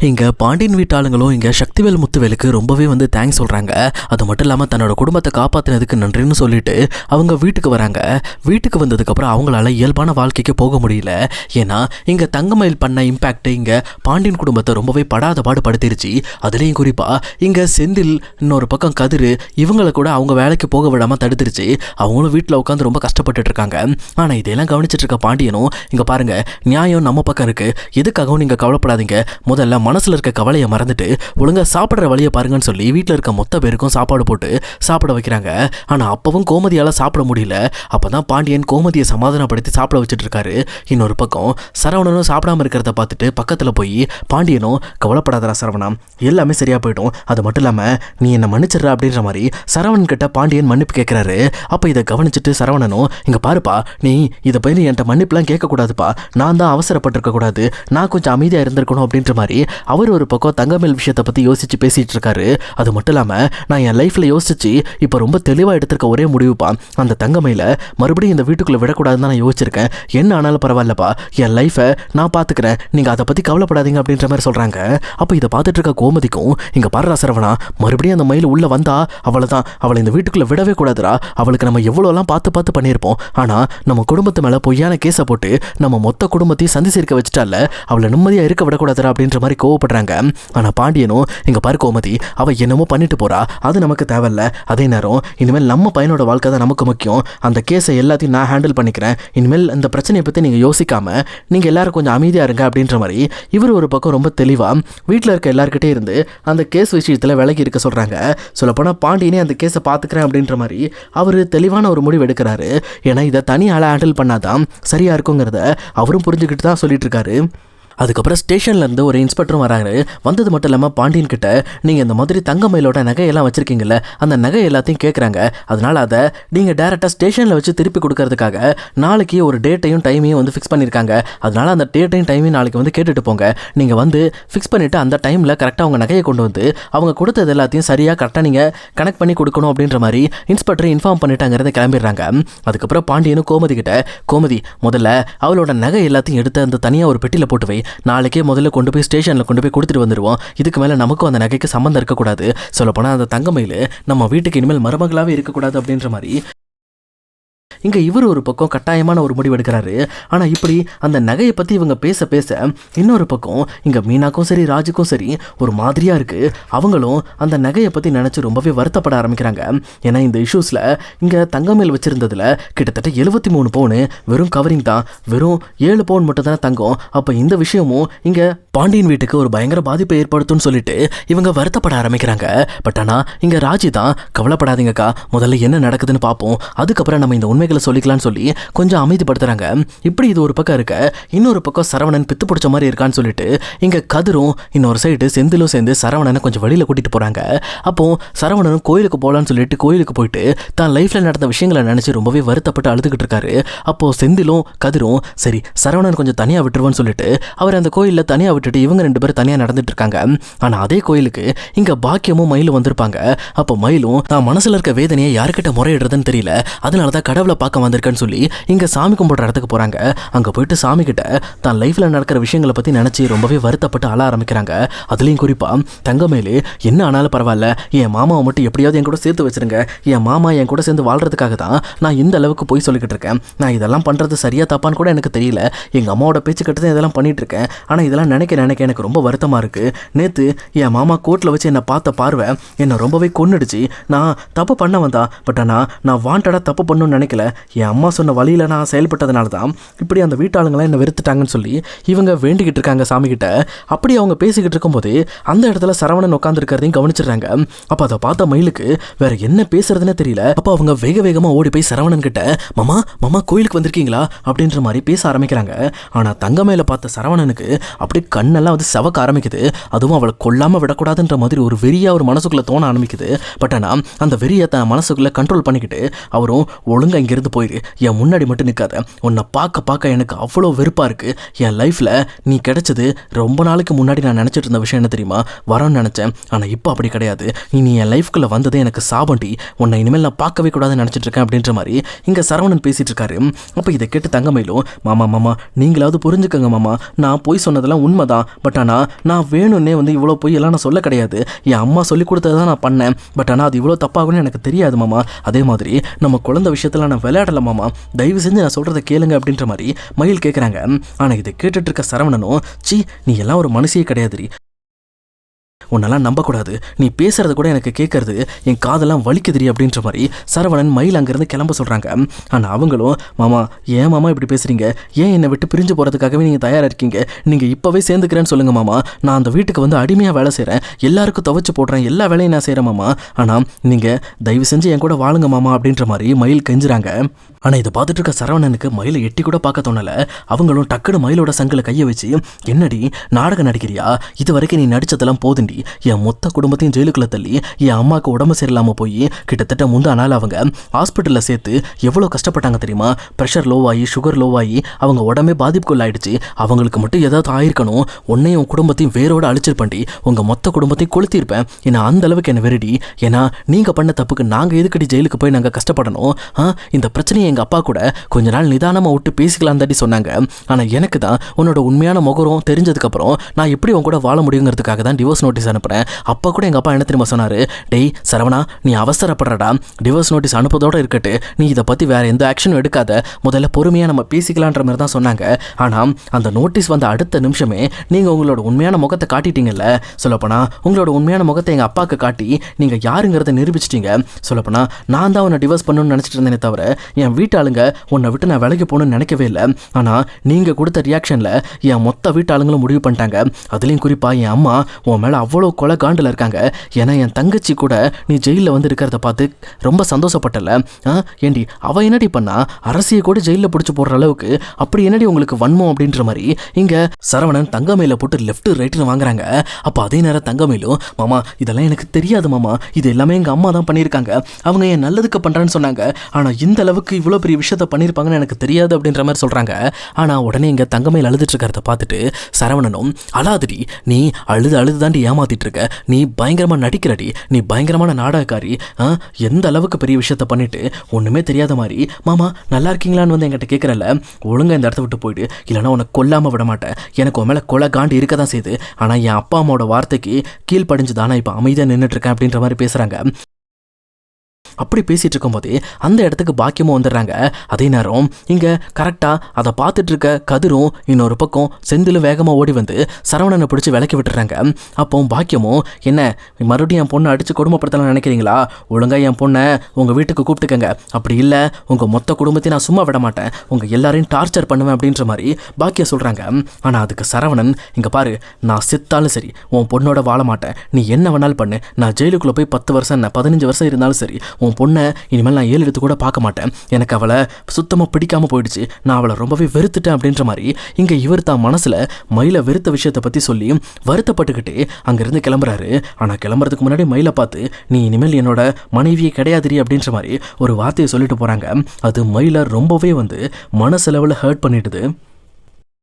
இங்கே பாண்டியன் வீட்டாளுங்களும் இங்கே சக்திவேல் முத்துவேலுக்கு ரொம்பவே தேங்க்ஸ் சொல்கிறாங்க. அது மட்டும் இல்லாமல் தன்னோட குடும்பத்தை காப்பாற்றினதுக்கு நன்றின்னு சொல்லிட்டு அவங்க வீட்டுக்கு வராங்க. வீட்டுக்கு வந்ததுக்கப்புறம் அவங்களால இயல்பான வாழ்க்கைக்கு போக முடியல. ஏன்னா இங்கே தங்கமயில் பண்ண இம்பேக்ட் இங்கே பாண்டியன் குடும்பத்தை ரொம்பவே படாத பாடு படுத்திருச்சு. அதுலேயும் குறிப்பாக இங்கே செந்தில் இன்னொரு பக்கம் கதிர் இவங்களை கூட அவங்க வேலைக்கு போக விடாமல் தடுத்துருச்சு. அவங்களும் வீட்டில் உட்காந்து ரொம்ப கஷ்டப்பட்டு இருக்காங்க. ஆனால் இதெல்லாம் கவனிச்சிட்டு இருக்க பாண்டியனும் இங்கே பாருங்க, நியாயம் நம்ம பக்கம் இருக்கு, எதுக்காகவும் நீங்கள் கவலைப்படாதீங்க, முதல்ல மனசில் இருக்க கவலையை மறந்துட்டு ஒழுங்காக சாப்பிட்ற வழியை பாருங்கன்னு சொல்லி வீட்டில் இருக்க மொத்த பேருக்கும் சாப்பாடு போட்டு சாப்பிட வைக்கிறாங்க. ஆனால் அப்பவும் கோமதியால் சாப்பிட முடியல. அப்போ தான் பாண்டியன் கோமதியை சமாதானப்படுத்தி சாப்பிட வச்சுட்டு இருக்காரு. இன்னொரு பக்கம் சரவணனும் சாப்பிடாம இருக்கிறத பார்த்துட்டு பக்கத்தில் போய் பாண்டியனும் கவலைப்படாதரா சரவணா, எல்லாமே சரியாக போயிடும், அது மட்டும் இல்லாமல் நீ என்னை மன்னிச்சிடுற அப்படின்ற மாதிரி சரவணன் கிட்ட பாண்டியன் மன்னிப்பு கேட்குறாரு. அப்போ இதை கவனிச்சுட்டு சரவணனும் இங்கே பாருப்பா, நீ இதை போய் நீ என்கிட்ட மன்னிப்புலாம் கேட்கக்கூடாதுப்பா, நான் தான் அவசரப்பட்டிருக்க கூடாது, நான் கொஞ்சம் அமைதியாக இருந்திருக்கணும் அப்படின்ற மாதிரி அவர் ஒரு பக்கம் தங்கமேல் விஷயத்தை பற்றி யோசிச்சு பேசிகிட்டு இருக்காரு. அது மட்டும் இல்லாமல் நான் என் லைஃப்பில் யோசிச்சு இப்போ ரொம்ப தெளிவாக எடுத்திருக்க ஒரே முடிவுப்பா, அந்த தங்கமயில மறுபடியும் இந்த வீட்டுக்குள்ளே விடக்கூடாதுன்னு தான் நான் யோசிச்சிருக்கேன். என்ன ஆனாலும் பரவாயில்லப்பா, என் லைஃப்பை நான் பார்த்துக்கிறேன், நீங்கள் அதை பற்றி கவலைப்படாதீங்க அப்படின்ற மாதிரி சொல்கிறாங்க. அப்போ இதை பார்த்துட்டு இருக்க கோமதிக்கும் இங்கே பாடுறா சரவணா, மறுபடியும் அந்த மயில் உள்ளே வந்தா அவ்வளோதான், அவளை இந்த வீட்டுக்குள்ளே விடவே கூடாதுரா, அவளுக்கு நம்ம எவ்வளோலாம் பார்த்து பார்த்து பண்ணியிருப்போம், ஆனால் நம்ம குடும்பத்து மேலே பொய்யான கேஸை போட்டு நம்ம மொத்த குடும்பத்தையும் சந்தி சேர்க்க வச்சுட்டால, அவளை நிம்மதியாக இருக்க விடக்கூடாதுரா அப்படின்ற மாதிரி கோவப்படுறாங்க. ஆனால் பாண்டியனும் இங்கே பாரு கோமதி, அவள் என்னமோ பண்ணிட்டு போறா, அது நமக்கு தேவையில்ல, அதே நேரம் இனிமேல் நம்ம பையனோட வாழ்க்கை தான் நமக்கு முக்கியம், அந்த கேஸை எல்லாத்தையும் நான் ஹேண்டில் பண்ணிக்கிறேன், இனிமேல் இந்த பிரச்சனையை பற்றி நீங்கள் யோசிக்காம நீங்கள் எல்லாரும் கொஞ்சம் அமைதியாக இருங்க அப்படின்ற மாதிரி இவர் ஒரு பக்கம் ரொம்ப தெளிவாக வீட்டில் இருக்க எல்லாருக்கிட்டே இருந்து அந்த கேஸ் விஷயத்தில் விலகி இருக்க சொல்கிறாங்க. சொல்லப்போனால் பாண்டியனே அந்த கேஸை பார்த்துக்கிறேன் அப்படின்ற மாதிரி அவர் தெளிவான ஒரு முடிவு எடுக்கிறாரு. ஏன்னா இதை தனியால் ஹேண்டில் பண்ணாதான் சரியாக இருக்குங்கிறத அவரும் புரிஞ்சுக்கிட்டு தான் சொல்லிட்டு இருக்காரு. அதுக்கப்புறம் ஸ்டேஷன்லேருந்து ஒரு இன்ஸ்பெக்டரும் வராரு. வந்தது மட்டும் இல்லாமல் பாண்டியன் கிட்ட நீங்கள் இந்த மாதிரி தங்கமயிலோட நகையெல்லாம் வச்சுருக்கீங்கல்ல, அந்த நகை எல்லாத்தையும் கேட்குறாங்க, அதனால் அதை நீங்கள் டேரெக்டாக ஸ்டேஷனில் வச்சு திருப்பி கொடுக்கறதுக்காக நாளைக்கு ஒரு டேட்டையும் டைமையும் ஃபிக்ஸ் பண்ணியிருக்காங்க. அதனால் அந்த டேட்டையும் டைமையும் நாளைக்கு கேட்டுட்டு போங்க, நீங்கள் ஃபிக்ஸ் பண்ணிவிட்டு அந்த டைமில் கரெக்டாக அவங்க நகையை கொண்டு வந்து அவங்க கொடுத்தது எல்லாத்தையும் சரியாக கரெக்டாக நீங்கள் கனெக்ட் பண்ணி கொடுக்கணும் அப்படின்ற மாதிரி இன்ஸ்பெக்டர் இன்ஃபார்ம் பண்ணிட்டாங்கிறத கிளம்பிடுறாங்க. அதுக்கப்புறம் பாண்டியனும் கோமதி கிட்ட, கோமதி முதல்ல அவளோட நகை எல்லாத்தையும் எடுத்து அந்த தனியாக ஒரு பெட்டியில் போட்டு வை, நாளைக்கே முதல்ல கொண்டு போய் ஸ்டேஷனில் கொண்டு போய் கொடுத்துட்டு வந்துடுவோம், இதுக்கு மேலே நமக்கும் அந்த நகைக்கு சம்மந்தம் இருக்கக்கூடாது, சொல்லப்போனால் அந்த தங்கமயில் நம்ம வீட்டுக்கு இனிமேல் மருமகளாகவே இருக்கக்கூடாது அப்படின்ற மாதிரி இங்கே இவர் ஒரு பக்கம் கட்டாயமான ஒரு முடிவு எடுக்கிறாரு. ஆனால் இப்படி அந்த நகையை பற்றி இவங்க பேச பேச இன்னொரு பக்கம் இங்கே மீனாக்கும் சரி ராஜுக்கும் சரி ஒரு மாதிரியாக இருக்குது. அவங்களும் அந்த நகையை பற்றி நினச்சி ரொம்பவே வருத்தப்பட ஆரம்பிக்கிறாங்க. ஏன்னா இந்த இஷ்யூஸில் இங்கே தங்கமேல் வச்சுருந்ததில் கிட்டத்தட்ட 73 பவுன் வெறும் கவரிங் தான், வெறும் 7 பவுன் மட்டும் தானே தங்கம். அப்போ இந்த விஷயமும் இங்கே பாண்டியன் வீட்டுக்கு ஒரு பயங்கர பாதிப்பை ஏற்படுத்தும்னு சொல்லிட்டு இவங்க வருத்தப்பட ஆரம்பிக்கிறாங்க. பட் ஆனால் இங்கே ராஜி தான், கவலைப்படாதீங்கக்கா, முதல்ல என்ன நடக்குதுன்னு பார்ப்போம், அதுக்கப்புறம் நம்ம இந்த உண்மைகளை சொல்லிக்கலாம்னு சொல்லி கொஞ்சம் அமைதிப்படுத்துறாங்க. இப்படி இது ஒரு பக்கம் இருக்க, இன்னொரு பக்கம் சரவணன் பித்து பிடிச்ச மாதிரி இருக்கான்னு சொல்லிட்டு இங்க கதிரும் இன்னொரு சைடு செந்திலும் சேர்ந்து சரவணனை கொஞ்சம் வெளியில கூட்டிட்டு போறாங்க. அப்போ சரவணனும் கோயிலுக்கு போகலான்னு சொல்லிட்டு கோயிலுக்கு போயிட்டு தான் லைஃப்ல நடந்த விஷயங்களை நினைச்சு ரொம்பவே வருத்தப்பட்டு அழுதுகிட்டு இருக்காரு. அப்போ செந்திலும் கதிரும் சரி சரவணன் கொஞ்சம் தனியா விட்டுருவான்னு சொல்லிட்டு அவர் அந்த கோயிலில் தனியா விட்டுட்டு இவங்க 2 பேரும் தனியா நடந்துட்டு இருக்காங்க. ஆனா அதே கோயிலுக்கு இங்க பாக்கியமும் மயிலும் வந்திருப்பாங்க. அப்போ மயிலும் தான் மனசுல இருக்க வேதனையை யாருக்கிட்ட முறையிடுறதுன்னு தெரியல, அதனாலதான் கடவுளை பார்க்க வந்திருக்கேன்னு சொல்லி இங்க சாமி கும்பிடுற இடத்துக்கு போறாங்க. அங்க போயிட்டு சாமி கிட்ட தான் லைஃப்ல நடக்கிற விஷயங்களை பத்தி நினைச்சு ரொம்பவே வருத்தப்பட்டு அழ ஆரம்பிக்கிறாங்க. அதுலயும் குறிப்பா தங்கமேலு என்ன ஆனாலும் பரவாயில்ல, என் மாமாவை மட்டும் எப்படியாவது என் கூட சேர்த்து வச்சிருங்க, என் மாமா என் கூட சேர்ந்து வாழ்றதுக்காக தான் நான் இந்த அளவுக்கு போய் சொல்லிக்கிட்டு இருக்கேன், நான் இதெல்லாம் பண்றது சரியா தப்பான்னு கூட எனக்கு தெரியல, எங்க அம்மாவோட பேச்சு கட்டு தான் இதெல்லாம் பண்ணிட்டு இருக்கேன், ஆனா இதெல்லாம் நினைக்க எனக்கு ரொம்ப வருத்தமா இருக்கு, நேத்து என் மாமா கோர்ட்ல வச்சு என்னை பார்த்த பார்வை என்னை ரொம்பவே கொன்னுடுச்சு, நான் தப்பு பண்ண வந்தா, பட் ஆனா நான் வாண்டடா தப்பு பண்ணணும்னு நினைக்கல, என் அம்மா சொன்ன வழியில் நான் செயல்பட்டதுனால தான் இப்படி அந்த வீட்டாளுங்களாம் என்னை வெறுத்துட்டாங்கன்னு சொல்லி இவங்க வேண்டிக்கிட்டு இருக்காங்க சாமி கிட்ட. அப்படி அவங்க பேசிக்கிட்டு இருக்கும்போது அந்த இடத்துல சரவணன் உட்காந்துருக்கிறதையும் கவனிச்சிடுறாங்க. அப்போ அதை பார்த்த மயிலுக்கு வேற என்ன பேசுறதுன்னு தெரியல. அப்போ அவங்க வேக வேகமாக ஓடி போய் சரவணன் கிட்ட, மாமா மாமா கோயிலுக்கு வந்திருக்கீங்களா அப்படின்ற மாதிரி பேச ஆரம்பிக்கிறாங்க. ஆனால் தங்கமேல பார்த்த சரவணனுக்கு அப்படி கண்ணெல்லாம் செவக்க ஆரம்பிக்குது. அதுவும் அவளை கொல்லாமல் விடக்கூடாதுன்ற மாதிரி ஒரு வெறியா ஒரு மனசுக்குள்ளே தோண ஆரம்பிக்குது. பட் ஆனால் அந்த வெறியை தன் மனசுக்குள்ளே கண்ட்ரோல் பண்ணிக்கிட்டு அவரும் ஒழுங்காக இங்கேருந்து போயிரு, என் முன்னாடி மட்டும் நிற்காத. உன்னை பார்க்க எனக்கு அவ்வளோ வெறுப்பாக இருக்குது. என் லைஃப்பில் நீ கிடைச்சது ரொம்ப நாளைக்கு முன்னாடி நான் நினச்சிட்டு இருந்த விஷயம் என்ன தெரியுமா? வரணும்னு நினச்சேன், ஆனால் இப்போ அப்படி கிடையாது. நீ என் லைஃப்குள்ளே வந்ததே எனக்கு சாபண்டி. உன்னை இனிமேல் நான் பார்க்கவே கூடாதுன்னு நினச்சிட்டு இருக்கேன் அப்படின்ற மாதிரி இங்கே சரவணன் பேசிகிட்டு இருக்காரு. அப்போ இதை கேட்டு தங்கமயிலும், மாமா நீங்களாவது புரிஞ்சுக்கங்க மாமா, நான் போய் சொன்னதெல்லாம் உண்மைதான். பட் ஆனால் நான் வேணும்னே இவ்வளோ பொய் எல்லாம் நான் சொல்ல கிடையாது. என் அம்மா சொல்லி கொடுத்தது தான் நான் பண்ணேன். பட் ஆனால் அது இவ்வளோ தப்பாகும்னு எனக்கு தெரியாது மாமா. அதே மாதிரி நம்ம குழந்தை விஷயத்தில் நான் விளையாடல மாமா, தயவு செஞ்சு நான் சொல்கிறத கேளுங்க அப்படின்ற மாதிரி மயில் கேட்குறாங்க. ஆனால் இதை கேட்டுட்டு இருக்க சரவணனும், சீ நீ எல்லாம் ஒரு மனுஷியே கிடையாது, உன்னெல்லாம் நம்பக்கூடாது, நீ பேசுறது கூட எனக்கு கேட்கறது என் காதெல்லாம் வலிக்குதுரி அப்படின்ற மாதிரி சரவணன் மயில் அங்கேருந்து கிளம்ப சொல்கிறாங்க. ஆனால் அவங்களும், மாமா ஏன் மாமா இப்படி பேசுகிறீங்க? ஏன் என்னை விட்டு பிரிஞ்சு போகிறதுக்காகவே நீங்கள் தயாராக இருக்கீங்க? நீங்கள் இப்போவே சேர்ந்துக்கிறேன்னு சொல்லுங்கள் மாமா. நான் அந்த வீட்டுக்கு அடிமையாக வேலை செய்கிறேன், எல்லாருக்கும் துவைச்சு போடுறேன், எல்லா வேலையும் நான் செய்கிறேன் மாமா. ஆனால் நீங்கள் தயவு செஞ்சு என் கூட வாழுங்க மாமா அப்படின்ற மாதிரி மயில் கெஞ்சுறாங்க. ஆனால் இதை பார்த்துட்டு இருக்க சரவணனுக்கு மயிலை எட்டி கூட பார்க்க தோணலை. அவங்களும் டக்குனு மயிலோட சங்கில் கையை வச்சு, என்னடி நாடகம் நடிக்கிறியா? இது வரைக்கும் நீ நடிச்சதெல்லாம் போதுண்டி. என் மொத்த குடும்பத்தையும் ஜெயிலுக்குள்ள தள்ளி என் அம்மாவுக்கு உடம்பு சரியில்லாமல் போய் கிட்டத்தட்ட முந்தா நாள் அவங்க ஹாஸ்பிட்டலில் சேர்த்து எவ்வளோ கஷ்டப்பட்டாங்க தெரியுமா? ப்ரெஷர் லோவாகி சுகர் லோவாகி அவங்க உடம்பே பாதிப்புக்குள்ளாயிடுச்சு. அவங்களுக்கு மட்டும் ஏதாவது ஆயிருக்கணும், உன்னையும் உன் குடும்பத்தையும் வேரோடு அழிச்சிருப்பேன்டி. உங்கள் மொத்த குடும்பத்தையும் கொளுத்திருப்பேன். ஏன்னா அந்த அளவுக்கு என்ன வெறுடி. ஏன்னா நீங்கள் பண்ண தப்புக்கு நாங்கள் எதுக்கடி ஜெயிலுக்கு போய் நாங்கள் கஷ்டப்படணும்? இந்த பிரச்சனையை எங்கள் அப்பா கூட கொஞ்ச நாள் நிதானமாக விட்டு பேசிக்கலாம் தாண்டி சொன்னாங்க. ஆனால் எனக்கு தான் உன்னோட உண்மையான முகரம் தெரிஞ்சதுக்கப்புறம் நான் எப்படி உன் கூட வாழ முடியுங்கிறதுக்காக தான் டிவோர்ஸ் நோட்டீஸ் அனுப்புகிறேன். அப்போ கூட எங்கள் அப்பா என்ன தெரியுமா சொன்னார்? டேய் சரவணா, நீ அவசரப்படுறடா, டிவோர்ஸ் நோட்டீஸ் அனுப்பதோடு இருக்கட்டு, நீ இதை பற்றி வேறு எந்த ஆக்ஷனும் எடுக்காத, முதல்ல பொறுமையாக நம்ம பேசிக்கலான்ற மாதிரி தான் சொன்னாங்க. ஆனால் அந்த நோட்டீஸ் வந்த அடுத்த நிமிஷமே நீங்கள் உங்களோட உண்மையான முகத்தை காட்டிட்டீங்கல்ல. சொல்லப்போனால் உங்களோட உண்மையான முகத்தை எங்கள் அப்பாவுக்கு காட்டி நீங்கள் யாருங்கிறத நிரூபிச்சிட்டீங்க. சொல்லப்போனால் நான் தான் உன்னை டிவோர்ஸ் பண்ணணும்னு நினச்சிட்டு இருந்தேனே தவிர என் வீட்டாளுங்க உன்னை விட்டு நான் விலகி போகணும்னு நினைக்கவே இல்லை. ஆனால் நீங்கள் கொடுத்த ரியாக்ஷனில் என் மொத்த வீட்டாளுங்களும் முடிவு பண்ணிட்டாங்க. அதுலேயும் குறிப்பாக என் அம்மா உன் மேலே அவ்வளோ கொலை காண்டில் இருக்காங்க. ஏன்னா என் தங்கச்சி கூட நீ ஜெயிலில் இருக்கிறத பார்த்து ரொம்ப சந்தோஷப்பட்டல. ஏண்டி அவள் என்னடி பண்ணா? அரசியை கூட ஜெயிலில் பிடிச்சி போடுற அளவுக்கு அப்படி என்னடி உங்களுக்கு வன்மம் அப்படின்ற மாதிரி இங்கே சரவணன் தங்கமயில போட்டு லெஃப்ட் ரைட்டுன்னு வாங்குறாங்க. அப்போ அதே நேரம் தங்கமயிலும், மாமா இதெல்லாம் எனக்கு தெரியாது மாமா, இது எல்லாமே எங்கள் அம்மா தான் பண்ணியிருக்காங்க, அவங்க என் நல்லதுக்கு பண்ணுறான்னு சொன்னாங்க. ஆனால் இந்த அளவுக்கு இவ்வளோ பெரிய விஷயத்த பண்ணியிருப்பாங்கன்னு எனக்கு தெரியாது அப்படின்ற மாதிரி சொல்கிறாங்க. ஆனால் உடனே இங்கே தங்கமயில் அழுதுட்டு இருக்கிறத பார்த்துட்டு சரவணனும், அழாதடி, நீ அழுது தாண்டி ஏமாத்திட்டு இருக்க, நீ பயங்கரமாக நடிக்கிறடி, நீ பயங்கரமான நாடகக்காரி, எந்த அளவுக்கு பெரிய விஷயத்த பண்ணிட்டு ஒன்றுமே தெரியாத மாதிரி மாமா நல்லா இருக்கீங்களான்னு என்கிட்ட கேட்குறல, ஒழுங்காக இந்த இடத்த விட்டு போயிடு, இல்லைனா உனக்கு கொல்லாமல் விட மாட்டேன். எனக்கு உன் மேலே கொலை காண்டு இருக்க தான் செய்யுது, ஆனால் என் அப்பா அம்மாவோட வார்த்தைக்கு கீழ்ப்படிஞ்சு தானே இப்போ அமைதியாக நின்றுட்டு இருக்கேன் அப்படின்ற மாதிரி பேசுகிறாங்க. அப்படி பேசிகிட்டு இருக்கும்போதே அந்த இடத்துக்கு பாக்கியமும் வந்துடுறாங்க. அதே நேரம் இங்கே கரெக்டாக அதை பார்த்துட்டு இருக்க கதிரும் இன்னொரு பக்கம் செந்திலும் வேகமாக ஓடி வந்து சரவணனை பிடிச்சி விலக்கி விட்டுறாங்க. அப்போ பாக்கியமும், என்ன மறுபடியும் என் பொண்ணை அடித்து கொடுமைப்படுத்தலாம் நினைக்கிறீங்களா? ஒழுங்காக என் பொண்ணை உங்கள் வீட்டுக்கு கூப்பிட்டுக்கங்க, அப்படி இல்லை உங்கள் மொத்த குடும்பத்தையும் நான் சும்மா விட மாட்டேன், உங்கள் எல்லாரையும் டார்ச்சர் பண்ணுவேன் அப்படின்ற மாதிரி பாக்கியம் சொல்கிறாங்க. ஆனால் அதுக்கு சரவணன், இங்கே பாரு, நான் செத்தாலும் சரி உன் பொண்ணோட வாழ மாட்டேன், நீ என்ன வேணாலும் பண்ணு, நான் ஜெயிலுக்குள்ளே போய் 10 வருஷம் என்ன 15 வருஷம் இருந்தாலும் சரி உன் பொண்ணை இனிமேல் நான் 7 எடுத்து கூட பார்க்க மாட்டேன், எனக்கு அவளை சுத்தமாக பிடிக்காமல் போயிடுச்சு, நான் அவளை ரொம்பவே வெறுத்துட்டேன் அப்படின்ற மாதிரி இங்கே இவர் தான் மனசில் மயிலை வெறுத்த விஷயத்தை பற்றி சொல்லி வருத்தப்பட்டுக்கிட்டே அங்கேருந்து கிளம்புறாரு. ஆனால் கிளம்புறதுக்கு முன்னாடி மயிலை பார்த்து, நீ இனிமேல் என்னோட மனைவியே கிடையாதுரி அப்படின்ற மாதிரி ஒரு வார்த்தையை சொல்லிட்டு போகிறாங்க. அது மயிலை ரொம்பவே மனசளவில் ஹர்ட் பண்ணிடுது.